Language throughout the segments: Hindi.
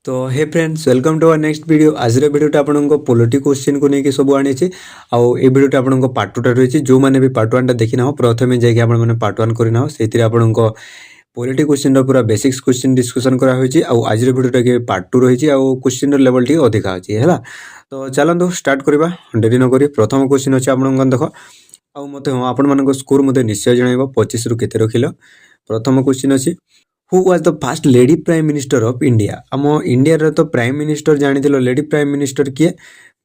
तो hey friends welcome to our next video. आज वीडियोटा आपको पॉलिटी क्वेश्चन को लेकिन सब आनी आउ ए वीडियोटा आपको पार्ट 2 रही जो मैंने भी पार्ट 1 देखी ना प्रथम जाकि आपने पार्ट 1 करना से आपको पॉलिटी क्वेश्चन पूरा बेसिक्स क्वेश्चन डिस्कसन कराई आज वीडियोटा कि पार्ट 2 रही क्वेश्चन लेवल टी अधिका अच्छी है। तो चलते स्टार्ट करवा डेरी नक प्रथम क्वेश्चन अच्छे आप देख आउ मत आपण स्कोर मत निश्चय जन 25 रु केते रखिल। प्रथम क्वेश्चन अच्छी who was the first lady prime minister of India. आम इंडिया तो प्राइम मिनिस्टर जानी लेडी प्राइम मिनिस्टर किए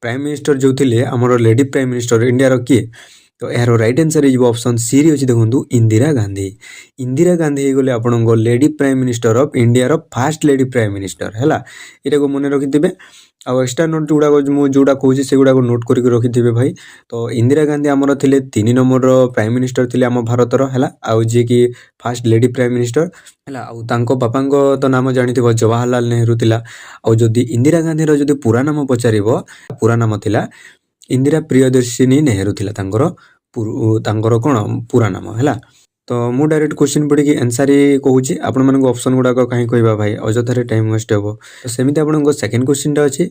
प्राइम मिनिस्टर जो थे आमर लेडी प्राइम मिनिस्टर इंडिया किए तो यार राइट आंसर हो ऑप्शन सी रे अच्छी देखो इंदिरा गांधी। इंदिरा गांधी गले आपन lady prime minister of India रो फर्स्ट लेडी प्राइम मिनिस्टर है यहाँ को मन रखिथे। आउ एक्स्ट्रा नोट जोड़ा जोड़ा कहूँ से गुड़ा नोट करके रखिथे भाई। तो इंदिरा गांधी आमर थे 3 नंबर प्राइम मिनिस्टर थे आम भारतर है आउ जी की फर्स्ट लेडी प्राइम मिनिस्टर है। आउ तांको बापा तो नाम जानी जवाहरलाल नेहरू थिला। आउ जदि इंदिरा गांधी रो जदि पूरा नाम पचार पूरा नाम थिला इंदिरा प्रियदर्शिनी नेहरू थिला तांकर कौन पूरा नाम है। तो मु डायरेक्ट क्वेश्चन पढ़ी आंसर कहूँ आपण मानक ऑप्शन गुड़ाक कहीं कहवा भाई अजथारे टाइम वेस्ट हे। तो सेमती आपन सेकंड क्वेश्चन अच्छे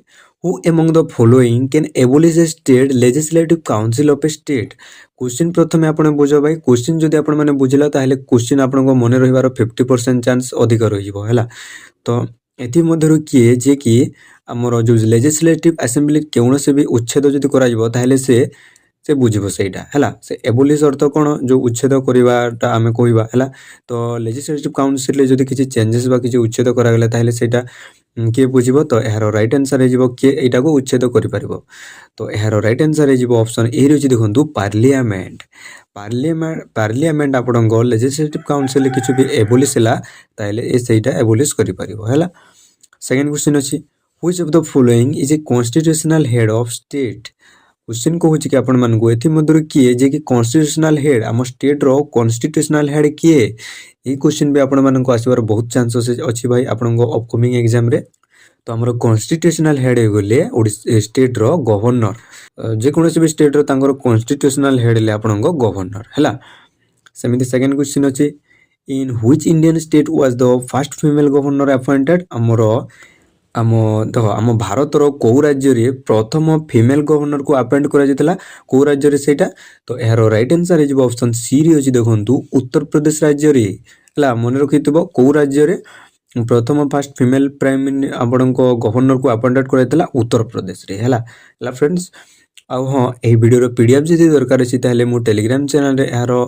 who among the following can abolish A state legislative council of A state. Question प्रथम आप बुझ भाई क्वेश्चन जदि आपण माने बुझिला ताहेले क्वेश्चन आपन मन रहिबार 50% चांस अधिक रहिबो हैला। तो एथि मध्यरु किए जे कि हमर जो लेजिस्लेटिव असेंबली कौन से भी उच्छेद जदि कराइबो ताहेले से बुझिबो सेटा हैला। से एबोलिश अर्थ कौन जो उच्छेद करवाटा आम कहवा है। तो लेजिस्लेटिव काउंसिल रे जदि किसी चेंजेस बा किसी उच्छेद करागला ताहेले सेटा किए बुझिबो। तो यार राइट आंसर हो किए एटा को उच्छेद करि परिबो। तो यार राइट आंसर हो ऑप्शन ए रे देखंतु पार्लियामेंट। पार्लियामेंट आपन लेजिस्लेटिव काउंसिल किछि भी एबोलिश हैला ताहेले ए सेटा एबोलिश करि परिबो हैला। सेकंड क्वेश्चन अछि which of the following is a constitutional head of state. Question कहूँ कि आपण मानक एथि मध्य किए जे कि कॉन्स्टिट्यूशनल हेड आम स्टेट रो कॉन्स्टिट्यूशनल हेड किए ये क्वेश्चन भी आपण मानक आसबार बहुत चांसेस अच्छी भाई आपण अपकमिंग एग्जाम रे। तो आमर कॉन्स्टिट्यूशनल हेड गले स्टेट रो गवर्नर जेकोसी भी स्टेट रो तांकर कॉन्स्टिट्यूशनल हेड ले आपण गवर्नर है। सेमती सेकंड क्वेश्चन अच्छे in which Indian state was the first female governor appointed. आमर आम देख आम भारतर कौ राज्य रे प्रथम फीमेल गवर्नर को अपॉइंट करा कौ राज्य रे सेटा। तो यार राइट आंसर हो ऑप्शन सी रे अछि देखंतु उत्तर प्रदेश राज्य रे हला। मन रखिथबो कौ राज्य रे प्रथम फर्स्ट फीमेल प्राइम आपण गवर्नर को अपॉइंटेड करा उत्तर प्रदेश रे है फ्रेंड्स। आउ हाँ यही वीडियो पीडीएफ जदि दरकार अछि ताहेले मो टेलीग्राम चैनल रे यार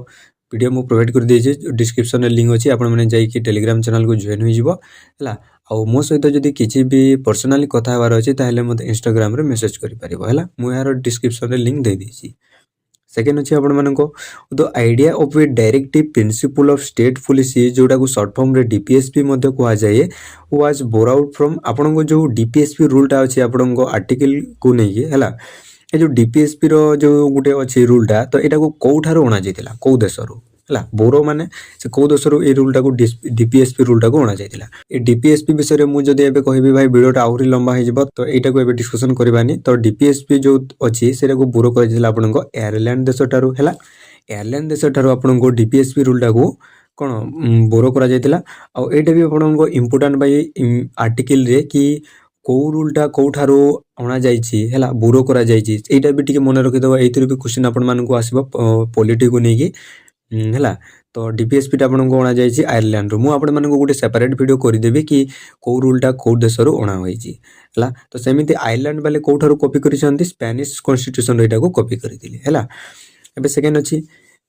पीडीएफ मु प्रोवाइड कर देछि डिस्क्रिप्शन रे लिंक अछि आपण माने जाई कि टेलीग्राम चैनल को जॉइन हो जिवो हैला। आउ मो सहित जदि किछि भी पर्सनली कथा हबार अछि ताहेले मते इंस्टाग्राम रे मेसेज करि परिबो हैला। मु यार डिस्क्रिप्शन रे लिंक दे देछि। सेकेंड अछि आपण मानको the idea of A directive principle of state policy जोटा को शॉर्ट फॉर्म रे डीपीएसपी मध्ये कहा जाए वाज बोर आउट फ्रॉम आपण को जो डीपीएसपी रूलटा अछि आपण को आर्टिकल को नहीं हैला। ए जो डीपीएसपी रो जो गुटे अछि रूलटा तो एटा को कोठारो ओना जाइतिला को देश रो है बोरो माने से कौ देश रो ए रूलटा को डीपीएसपी रूलटा को ओना जाइतिला। ए डीपीएसपी विषय रे मु जदि एबे कहबी भाई वीडियोटा आउरी लंबा हो जिवो तो एटा को एबे डिस्कशन करबानी। तो डीपीएसपी जो अछि सेरा को बोरो कर दिला आपण को आयरलैंड देश टारू हैला। आयरलैंड देश टारू आपण को डीपीएसपी रूलटा को कोन बोरो करा जाइतिला। आ एटा भी आपण को इंपोर्टेंट भाई आर्टिकल रे कि कौ रूलटा कौठारो अणा जाइछि हैला बोरो करा जाइछि एटा भी टिके मन रखिदबा। एथिर भी क्वेश्चन आपण मानकु आसीबो पॉलिटी को नेकी हैला। तो डीपीएसपी टा आपण को अणा जाइछि आयरलैंड रो। मु आपण मानकु गुटे सेपरेट वीडियो करि देबी कि कौ रूलटा कौ देश रो अणा होइछि हैला। तो सेमिति आयरलैंड वाले कौठारो कॉपी करिसंती स्पेनिश कॉन्स्टिट्यूशन एटा को कॉपी करितिले हैला। एबे सेकंड अछि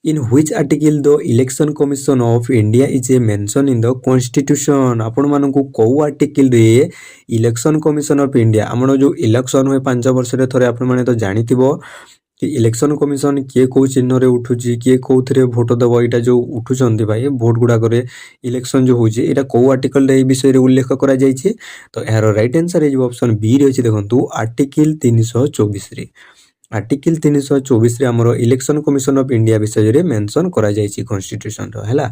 in which article the election commission of India is a mention in the constitution. आपण मानकु को आर्टिकल रे इलेक्शन कमिशन ऑफ इंडिया हमर जो इलेक्शन होय 5 वर्ष रे थरे आपण माने तो जानिथिबो कि इलेक्शन कमिशन किए को चिन्ह रे उठुची किए कोथरे वोट दबो एटा जो उठुचंती भाई वोट गुडा करे इलेक्शन जो होची एटा को आर्टिकल रे विषय रे उल्लेख करा जायछि। तो यार राइट आंसर हे ऑप्शन बी रे अछि देखंतु आर्टिकल 324 रे। आर्टिकल 324 रे हमरो इलेक्शन कमिशन ऑफ इंडिया विषय रे मेंशन करा जायछि कॉन्स्टिट्यूशन रो हैला।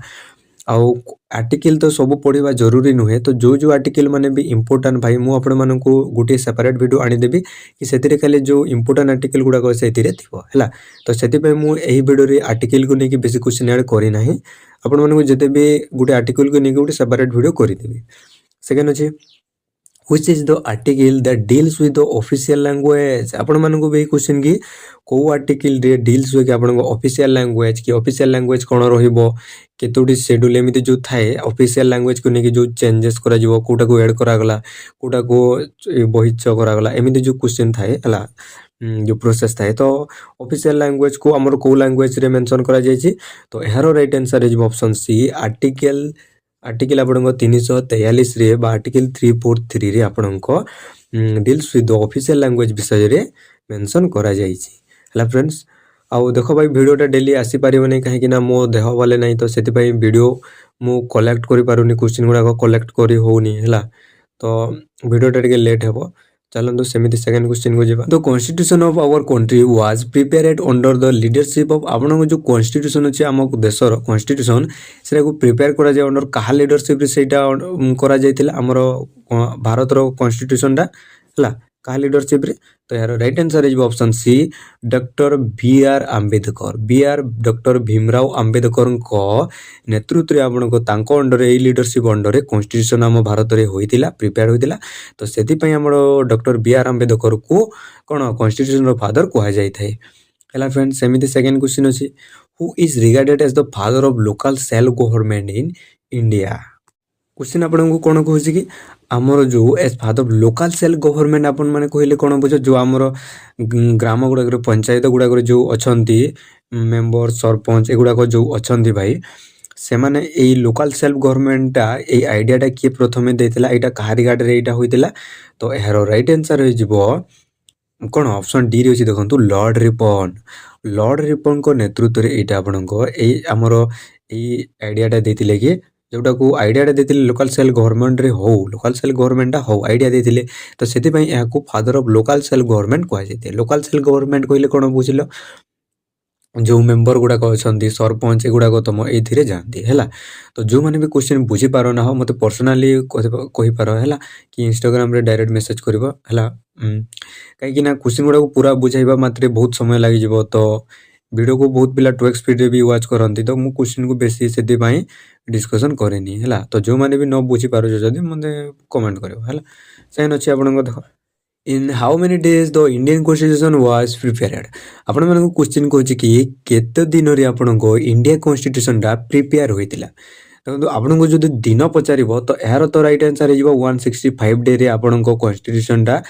आउ आर्टिकल तो सब पढ़ा जरूरी नुहे। तो जो आर्टिकल माने भी इंपोर्टेंट भाई मु आपण मानकु गोटे सेपरेट वीडियो आनी देबी कि सेतिरे खाली जो इंपोर्टेंट आर्टिकल गुडा को सेतिरे थिबो हैला। तो सेति पे मु एही वीडियो रे आर्टिकल को नेकी बेसी क्वेश्चन ऐड करी नाही। आपण मानकु जते भी गोटे आर्टिकल को नेकी गोटे सेपरेट वीडियो करी देबी। सेकंड अछि which is the article that deals with the official language आपण मानक भी क्वेश्चन की को आर्टिकल रे डील्स हुए कि आपण ऑफिशियल लैंग्वेज कि ऑफिशियल लैंग्वेज कोन रहिबो केतोटी शेड्यूल एमिति जो थाए ऑफिशियल लैंग्वेज को नेकी जो चेंजेस करा जिवो कोटा को ऐड करा गला कोटा को बहिच करा गला एमिति जो क्वेश्चन थाए हला जो प्रोसेस थाए तो ऑफिशियल लैंग्वेज को हमर को लैंग्वेज रे मेंशन करा जाय छी तो एहारो right answer is option C article article आपन 343 रे बा आर्टिकल 343 रे आपन को deals with the official language विषय रे मेंशन करा जाय छी हला फ्रेंड्स आउ देखो भाई वीडियोटा डेली आसी पारिबो नै काहे कि ना मो देह वाले नै तो सेति भाई वीडियो मु कलेक्ट करि पारुनी क्वेश्चन गुडा को कलेक्ट करि होउनी हला तो वीडियोटा टिके लेट हेबो चलंदो सेमिति सेकंड क्वेश्चन को जेबा the constitution of our country was prepared under the leadership of आपन जो कॉन्स्टिट्यूशन अछि हमक देशर कॉन्स्टिट्यूशन सेरा को प्रिपेयर करा जाय अंडर काहा लीडरशिप रे सेटा करा जायतिला हमर भारत रो कॉन्स्टिट्यूशन दा हला काहा लीडरशिप रे तो यार right answer is option C doctor B R. Ambedkar doctor Bhimrao Ambedkar को नेतृत्व रे आपन को तांको under a leadership under constitution हम भारत रे होइतिला प्रिपेयर होइतिला तो सेति पई हमरो डॉक्टर बी.आर. आंबेडकर को कोन कॉन्स्टिट्यूशन रो फादर को जाय थाए हला फ्रेंड्स सेमिति सेकंड क्वेश्चन अछि who is regarded as the father of local self government in India question आपन को कोन कहछि कि हमर जो as father of local self government आपन माने कहिले कोन बुझ जो हमर ग्राम गुडा रे पंचायत गुडा रे जो अछंती मेंबर सरपंच एगुडा को जो अछंती भाई से माने ए लोकल सेल्फ गवर्नमेंटटा ए आइडियाटा के प्रथमे देथिला एटा कहारी गाड रे एटा होइतिला तो एहरो राइट आंसर होई जिवो कोन ऑप्शन डी रे अछि देखंतु लॉर्ड रिपन को नेतृत्व रे एटा आपन को ए हमर ए आइडियाटा देथिले कि जोटा को आइडियाटा देथिले लोकल सेल्फ गवर्नमेंट रे हो लोकल सेल्फ गवर्नमेंटटा हो आइडिया देथिले तो सेति पई या को father of local self government कहै जेते लोकल सेल्फ गवर्नमेंट कहिले कोन बुझिलो जो मेंबर गुडा को अछंती सरपंच एगुडा को तम एथिरे जानती हैला तो जो माने भी क्वेश्चन बुझी पारो ना हो मते पर्सनली कहि पारो हैला कि इंस्टाग्राम रे डायरेक्ट मैसेज करबो हैला काहे कि ना क्वेश्चन गुडा को पूरा बुझाइबा मात्रे बहुत समय लागि जिवो तो वीडियो को बहुत पिला 2x स्पीड रे भी वाच करंती तो मु क्वेश्चन को बेसी सेति पई डिस्कशन करेनी हैला तो जो माने भी न बुझी पारो जदी मते कमेंट करियो हैला सेन अछि आपन को देखो in how many days the Indian constitution was prepared आपण मन को क्वेश्चन को कि केते दिन रे आपण को इंडिया कॉन्स्टिट्यूशन दा प्रिपेयर होइतिला तो आपण को जदी दिन पचारिबो तो एहार तो राइट आंसर हे जिवो 165 डे रे आपण को कॉन्स्टिट्यूशन दा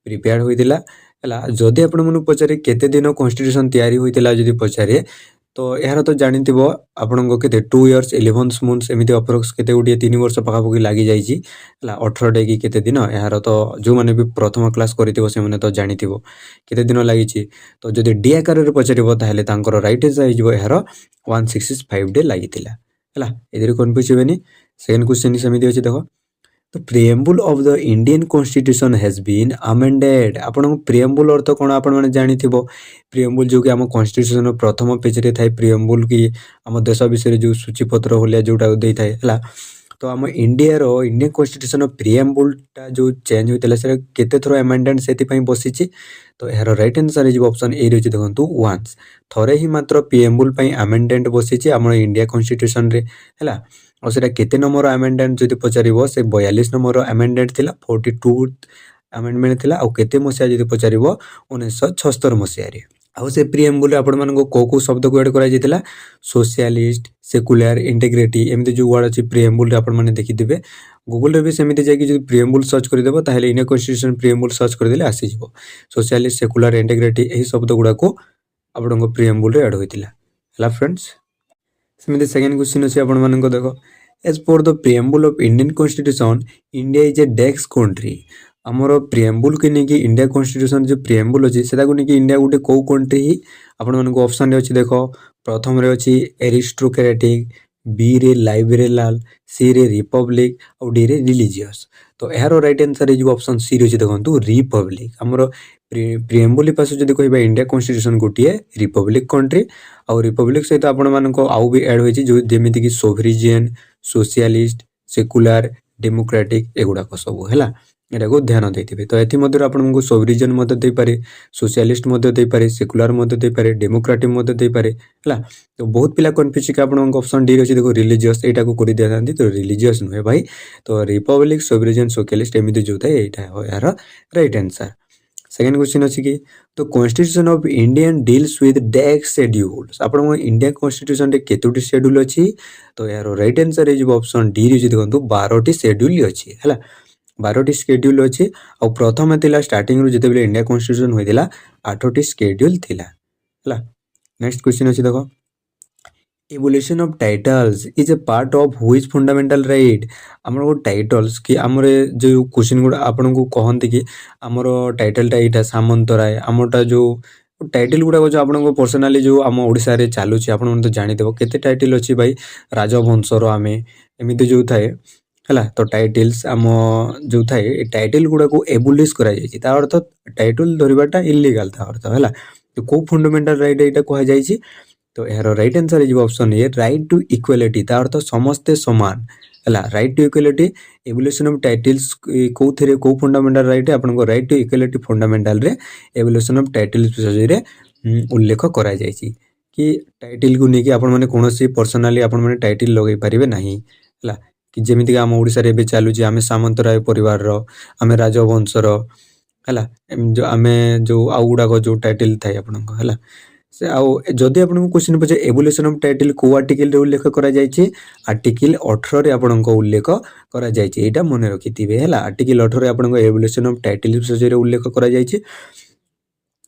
प्रिपेयर होइतिला हला जदी आपण मन पचारे केते दिन कॉन्स्टिट्यूशन तयारी होइतिला जदी पचारे तो यार तो जानिथिबो आपण को केते 2 इयर्स 11 मंथ्स एमिति अप्रोक्स केते गुडी 3 वर्ष पका पकी लागि जाई छी हला 18 डे की केते दिन यार तो जो माने भी प्रथम क्लास करिथिबो से माने तो जानिथिबो केते दिन लागि छी तो जदी डी आकार रे पचारिबो ताहेले तांकर राइट आंसर हे जिवो यार 165 डे लागितिला हला एदिरे कन्फ्यूज हेबेनी सेकंड क्वेश्चन समिति अछि देखो The preamble of the Indian Constitution has been amended. आपण preamble अर्थ कोन आपण माने जानि थिबो preamble जो कि हम constitution प्रथम पेज रे थाई preamble की हम देश विषय जो सूची पत्र होलिया जोटा देई थाई हला तो हम इंडिया रो इंडियन कॉन्स्टिट्यूशन preamble ता जो चेंज होइतला से केते थरो अमेंडमेंट सेति पई बसिछि तो एहरो right answer is option A रे देखंतु वंस थरे ही मात्र preamble पई अमेंडमेंट बसिछि हमर इंडिया कॉन्स्टिट्यूशन रे हला और सेटा केते नंबर अमेंडमेंट जदि पचारिबो से 42 नंबर अमेंडमेंट थिला 42 अमेंडमेंट थिला और केते मसिया जदि पचारिबो 1976 मसिया रे आउ से प्रिएम्बुल आपण मन को शब्द को ऐड करा जेतिला सोशलिस्ट सेकुलर इंटीग्रिटी एमिति जो वर्ड अछि प्रिएम्बुल रे आपण माने देखि दिबे गूगल रे भी सेमिति जाय कि जो प्रिएम्बुल सर्च करि देबो ताहेले इंडियन कॉन्स्टिट्यूशन प्रिएम्बुल सर्च करि देले आसी जिवो सोशलिस्ट सेकुलर इंटीग्रिटी एही शब्द गुडा को आपण को प्रिएम्बुल रे ऐड होइतिला हला फ्रेंड्स सेमिति सेकंड क्वेश्चन अछि आपण मन को देखो as per the preamble of Indian Constitution India is a dex country हमरो preamble के नेकी इंडिया कॉन्स्टिट्यूशन जो preamble अछि सेटा को नेकी इंडिया गुटे को कंट्री ही आपण मन को ऑप्शन रे अछि देखो प्रथम रे अछि एरिस्टोक्रेटिक बी रे लाइबरेल सी रे रिपब्लिक और डी रे रिलीजियस तो एहारो right answer is option C रे अछि देखंतु रिपब्लिक हमरो प्रिएम्बुल पास जदि कहबा इंडिया कॉन्स्टिट्यूशन गोटिए रिपब्लिक कंट्री और रिपब्लिक सहित आपण मन को आउ भी ऐड होई छि जो जेमिति कि सोवरिजियन सोशलिस्ट सेकुलर डेमोक्रेटिक एगुडा को सब हैला एटा को ध्यान देइथिबे। तो एथि मध्यरु आपनको सोवरिजन मध्य देइ पारे, सोशलिस्ट मध्य देइ पारे, सेकुलर मध्य देइ पारे, डेमोक्रेटिक मध्य देइ पारे हला। तो बहुत पिला कन्फ्यूज कि आपनको ऑप्शन डी अछि देखो रिलीजियस एटा को करि दिया जांती। तो रिलीजियस नुहे भाई, तो रिपब्लिक, सोवरिजन, सोशलिस्ट एमिति जो थाए एटा हो यार राइट आंसर। सेकंड क्वेश्चन अछि कि तो constitution of Indian deals with डैक्स शेड्यूल्स। आपन इंडियन कॉन्स्टिट्यूशन रे केतोटी शेड्यूल अछि? तो यार right answer is option D रे देखंतु 12 टी शेड्यूल अछि हला। 12 टी शेड्यूल अछि और प्रथम थिला स्टार्टिंग रु जते बेले इंडिया कॉन्स्टिट्यूशन होइतिला 8 टी शेड्यूल थिला हला। नेक्स्ट क्वेश्चन अछि देखो evolution of titles is a part of which fundamental right? हमरो टाइटल्स कि हमरे जो क्वेश्चन गुडा आपन को कहंती कि हमरो टाइटल टा एटा सामंतराय हमरटा जो टाइटल गुडा जो आपन को पर्सनली जो हम ओडिसा रे चालू छी आपन तो जानि देबो केते टाइटल अछि भाई राजवंशर आमे एमिति जो थाए हला। तो टाइटल्स हम जो थाए ए टाइटल गुडा को एबोलिश करा जायछि ता अर्थ टाइटल धरिबाटा इलीगल ता अर्थ हला। तो को फंडामेंटल राइट एटा कहा जायछि? तो यार right answer is option A right to equality ता अर्थ समस्ते समान हला। Right to equality evolution of titles को थेरे को फंडामेंटल राइट आपन को राइट टू इक्वालिटी फंडामेंटल रे एवोल्यूशन ऑफ टाइटल्स विषय रे उल्लेख करा जायछि कि टाइटल को नेकी आपन माने कोनोसी पर्सनली आपन माने टाइटल लगै परिबे नाही हला। कि जेमिति कि हम ओडिसा रे बे चालू जे आमे सामंतराय परिवार रो आमे राजवंश रो हला। जो आमे जो आउडा को जो टाइटल थाय आपन को हला से आउ जदि आपन क्वेश्चन पचे एवोल्यूशन ऑफ टाइटल को आर्टिकल रे उल्लेख करा जायछि आर्टिकल 18 रे आपन को उल्लेख करा जायछि एटा मने रखिथिबे हला। आर्टिकल 18 रे आपन को एवोल्यूशन ऑफ टाइटल विषय रे उल्लेख करा जायछि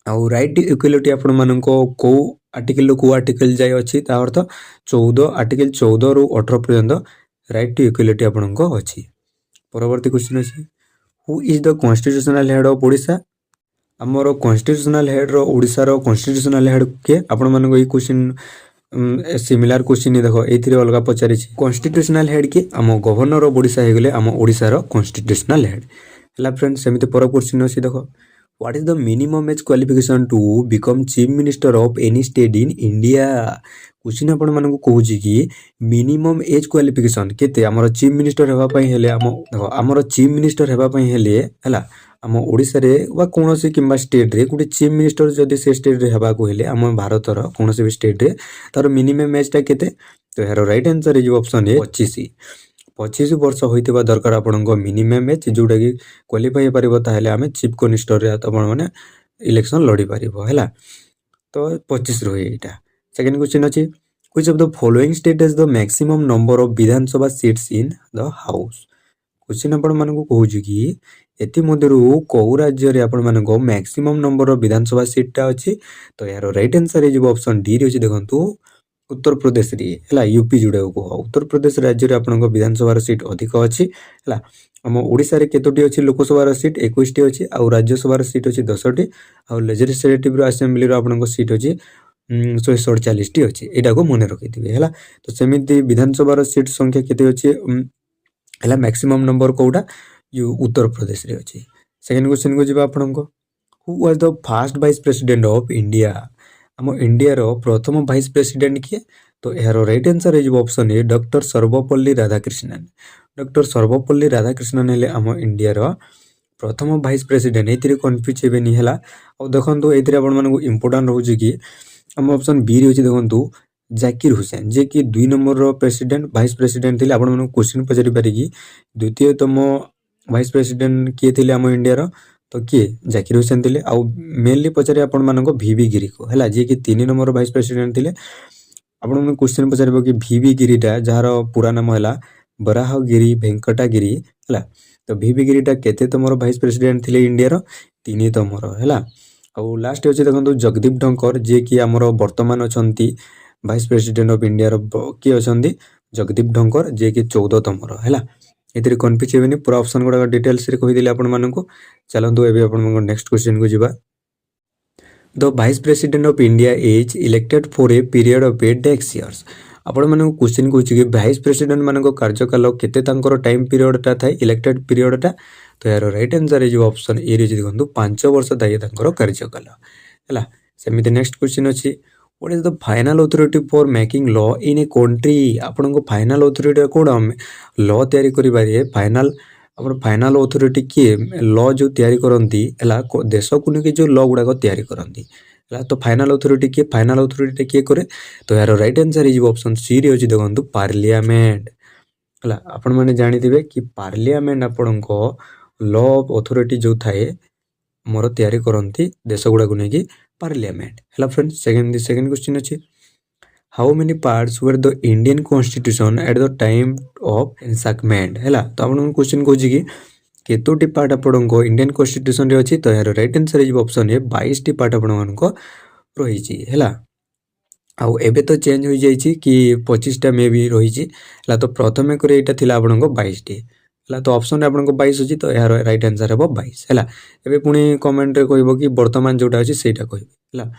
आउ राइट इक्वालिटी आपन मानन को आर्टिकल को आर्टिकल जाय अछि ता अर्थ 14 आर्टिकल 14 रु 18 पर्यंत राइट टू इक्वालिटी आपन को अछि। परवर्ती क्वेश्चन अछि who is the constitutional head of Odisha? हमरो कॉन्स्टिट्यूशनल हेड रो ओडिसा रो कॉन्स्टिट्यूशनल हेड के आपन मानको ई क्वेश्चन सिमिलर क्वेश्चन ही देखो एथिरे अलगा पचारि छी। कॉन्स्टिट्यूशनल हेड के हम गवर्नर ऑफ ओडिसा हे गेले हम ओडिसा रो कॉन्स्टिट्यूशनल हेड हला। फ्रेंड्स सेमिते पर क्वेश्चन अछि देखो what is the minimum age qualification to become chief minister of any state in India? Question आपन मानको कहूची कि मिनिमम एज क्वालिफिकेशन केते हमर चीफ मिनिस्टर हेबा पई हेले हम देखो हमर चीफ मिनिस्टर हेबा पई हेले हला हम ओडिसा रे वा कोनोसी किंबा स्टेट रे गुटे चीफ मिनिस्टर जदि से स्टेट रे हेबा को हेले हम भारत रो कोनोसी भी स्टेट रे तार मिनिमम एज ता केते? तो यार राइट आंसर इज ऑप्शन ए 25 वर्ष होइतिबा दरकार आपन को मिनिमम एज जोटा कि क्वालिफाई हे परिबो ताहेले हम चीफ मिनिस्टर रे आपन माने इलेक्शन लड़ी परिबो हला। तो 25 रहे एटा। सेकंड क्वेश्चन अछि which of the following state has the maximum number of Vidhan Sabha seats in the house? Question आपन माने को कहूची कि एति मध्यरु को राज्य रे आपन माने को maximum number of Vidhan Sabha seat ता अछि? तो यार right answer is option D रे अछि देखंतु उत्तर प्रदेश रे हला यूपी जुडे को उत्तर प्रदेश राज्य रे आपन को विधानसभा रो सीट अधिक अछि हला। हम ओडिसा रे केतोटी अछि लोकसभा रो सीट 21 टी अछि आ राज्यसभा रो सीट अछि 10 टी आ लेजिस्लेटिव रो असेंबली रो आपन को सीट अछि 147 टी अछि एटा को मने रखिथिबे हला। तो सेमिति विधानसभा रो सीट संख्या केते अछि हला मैक्सिमम नंबर कोडा यू उत्तर प्रदेश रे अछि। सेकंड क्वेश्चन को जिबा आपन को who was the first vice president of India? हम इंडिया रो प्रथम वाइस प्रेसिडेंट किए? तो यार right answer is option A doctor Sarvepalli Radhakrishnan. Doctor Sarvepalli Radhakrishnan हेले हम इंडिया रो प्रथम वाइस प्रेसिडेंट एतिरे कंफ्यूज हेबे नि हला। और देखंतु एतिरे आपन मानको इंपोर्टेंट रहउची कि हम ऑप्शन बी रे होची देखंतु जाकिर हुसैन जे कि 2 नंबर रो प्रेसिडेंट वाइस प्रेसिडेंट थिले आपन मानको क्वेश्चन पचारि पारि कि द्वितीयतम वाइस प्रेसिडेंट किए थिले हम इंडिया रो? तो किए जाकिर हुसैन थिले आ मेनली पचारे आपन मानको वीवी गिरी को हला जे कि 3 नंबर वाइस प्रेसिडेंट थिले। आपन माने क्वेश्चन पचारिबो कि वीवी गिरीटा जहार पूरा नाम हला बराहगिरी वेंकटगिरी हला। तो वीवी गिरीटा केते तमरो वाइस प्रेसिडेंट थिले इंडिया रो? 3 तमरो हला। आ लास्ट होची देखंतु जगदीप धनखड़ जे कि हमरो वर्तमान अछंती वाइस प्रेसिडेंट ऑफ इंडिया रो की अछंती जगदीप धनखड़ जे कि 14 तमरो हला। एतिरे कंफ्यूज हेबेनी पूरा ऑप्शन गुडा डिटेल्स रे कहि दिले आपन मानको। चलंतु एबे आपन मानको नेक्स्ट क्वेश्चन को जिबा the vice president of India is elected for a period of 8 years। आपण मानको क्वेश्चन को कि वाइस प्रेसिडेंट मानको कार्यकाल केते तांकर टाइम पीरियड ता थाए इलेक्टेड पीरियड ता? तो यार right answer is option A रे देखंतु 5 वर्ष थाए तांकर कार्यकाल हला। सेमिते नेक्स्ट क्वेश्चन अछि what is the final authority for making law in a country? आपण को फाइनल अथॉरिटी कोड लॉ तयारी करि बारे फाइनल आपण फाइनाल अथॉरिटी किए लॉ जो तैयारी करती है देश को लेकिन जो लॉ गुड़ाक तैयारी करती है तो फाइनाल अथॉरिटी किए फाइनाल अथॉरिटी किए करे तो यार right answer is option C रे अछि देखंतु पार्लियामेंट है आपण मैंने जानिथिबे कि पार्लियामेंट आपण को लॉ अथॉरिटी जो थाए मोर तैयारी करती देश गुड़ाक नहीं पार्लियामेंट है फ्रेंड्स सेकंड क्वेश्चन अछि how many parts were the Indian constitution at the time of enactment है तो आपण क्वेश्चन कहूँ कि केतोटी पार्ट आपण को इंडियन कॉन्स्टिट्यूशन रे अछि तो यार right answer is option A 22 T part आपण मान को रही छी हैला आउ एबे तो चेंज हो जाई छी कि 25 टा मे भी रही छी हैला तो प्रथमे करे एटा थिला आपण को 22 टी हैला तो ऑप्शन रे आपण को 22 अछि तो यार राइट आंसर हेबो 22 हैला एबे पुनी कमेंट रे कहबो कि वर्तमान जोटा अछि सेटा कहबो हैला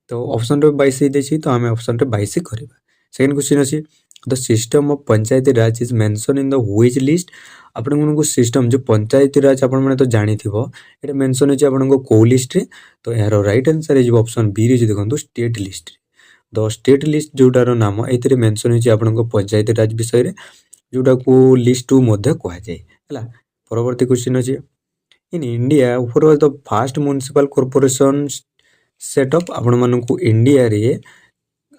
तो ऑप्शन रे 22 ही देछि तो हमें ऑप्शन रे 22 ही करबा सेकंड क्वेश्चन अछि the system of Panchayati Raj is mention in the which list आपण को सिस्टम जो पंचायती राज आपण माने तो जानि थिबो एटा मेंशन अछि आपण को को लिस्ट रे तो यार right answer is option B रे जे देखंतु state list the state list जोटार नाम एथिरे मेंशन अछि आपण को पंचायती राज विषय रे जोटा को लिस्ट 2 मध्ये कहै जाय हैला परवर्ती क्वेश्चन अछि in India what was the first municipal corporation set up आपण मानन को इंडिया रे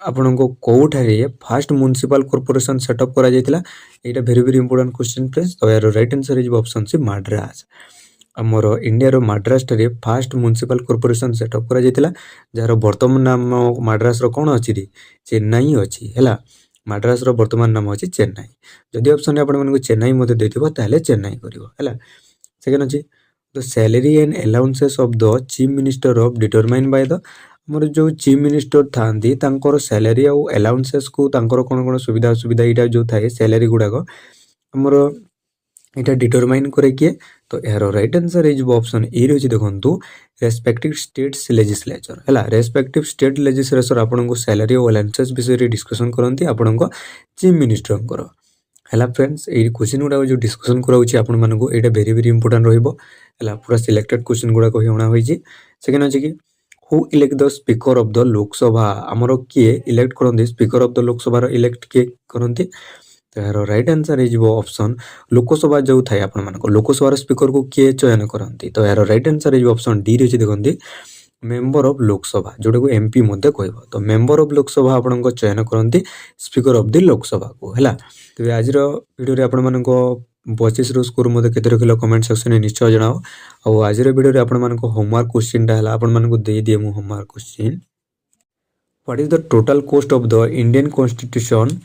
आपण को कोठारे फर्स्ट म्युनिसिपल कॉर्पोरेशन सेटअप करा जायतिला एटा very very important question friends तो यार right answer is option C Madras हमर इंडिया रो मद्रास रे फर्स्ट म्युनिसिपल कॉर्पोरेशन सेटअप करा जायतिला जार वर्तमान नाम मद्रास रो कोन अछि रे चेन्नई अछि हैला मद्रास रो वर्तमान नाम अछि चेन्नई जदि ऑप्शन रे आपण मन को चेन्नई मते देथिबो ताले चेन्नई करिवो हैला सेकंड अछि the salary and allowances of the chief minister of determine by the हमर जो चीफ मिनिस्टर थांती तांकर सैलरी और अलाउंसेस को तांकर कोन कोन सुविधा सुविधा इटा जो थाए सैलरी गुडाक हमर इटा डिटरमाइन करे किए तो यार right answer is option A रे देखंतु रेस्पेक्टिव स्टेट्स लेजिस्लेचर हैला रेस्पेक्टिव स्टेट लेजिस्लेचर आपन को सैलरी और अलाउंसेस विषय रे डिस्कशन करंती आपन को चीफ मिनिस्टर को हैला फ्रेंड्स ए क्वेश्चन गुडा जो डिस्कशन कराउची आपन मन को एटा वेरी वेरी इंपोर्टेंट रहइबो हैला पूरा सिलेक्टेड क्वेश्चन गुडा को होना होई छी सेकंड अछि कि who elect the speaker of the Lok Sabha हमरो किए इलेक्ट करंती स्पीकर ऑफ द लोकसभा रो इलेक्ट के करंती तो यार right answer is option Lok Sabha जो थाए आपन मन को लोकसभा रो स्पीकर को किए चयन करंती तो यार right answer is option D रे देखंती मेंबर ऑफ लोकसभा जोटा को एमपी मध्ये कहबो तो मेंबर ऑफ लोकसभा आपन को चयन करंती स्पीकर ऑफ द लोकसभा को हैला तो आज रो वीडियो रे आपन मन को 25 रो स्कोर मध्ये केते रखिलो कमेंट सेक्शन में निश्चय जणाओ और आज रो वीडियो रे आपन मन को होमवर्क क्वेश्चन टा हला आपन मन को दे दिए मु homework question what is the total cost of the Indian constitution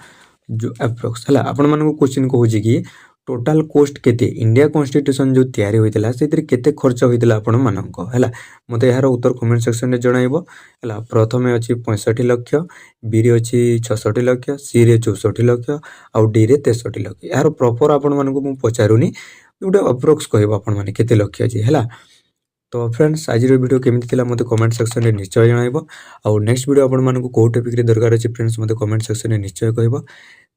जो अप्रोक्स हला आपन मन को क्वेश्चन कहू छी कि टोटल कॉस्ट केते इंडिया कॉन्स्टिट्यूशन जो तैयारी होइतला सेतिर केते खर्च होइतला आपन मानन को हला मते यार उत्तर कमेंट सेक्शन रे जणाइबो हला प्रथमे अछि 65 लाख बी रे अछि 66 लाख सी रे 64 लाख और डी रे 63 लाख यार प्रॉपर आपन मान को मु पचारुनी उडे अप्रोक्स कहबो आपन माने केते लाख अछि हला तो फ्रेंड्स आज वीडियो केमिति थिला मते कमेंट सेक्शन रे निश्चय जणाइबो और नेक्स्ट वीडियो आपन मान को को टॉपिक रे दरकार अछि फ्रेंड्स मते कमेंट सेक्शन रे निश्चय कहबो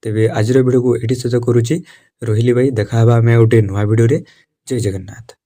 तेबे आज वीडियो को एडी शेष करूची रोहिली भाई देखा हबा हमें गोटे नुआ वीडियो रे जय जगन्नाथ।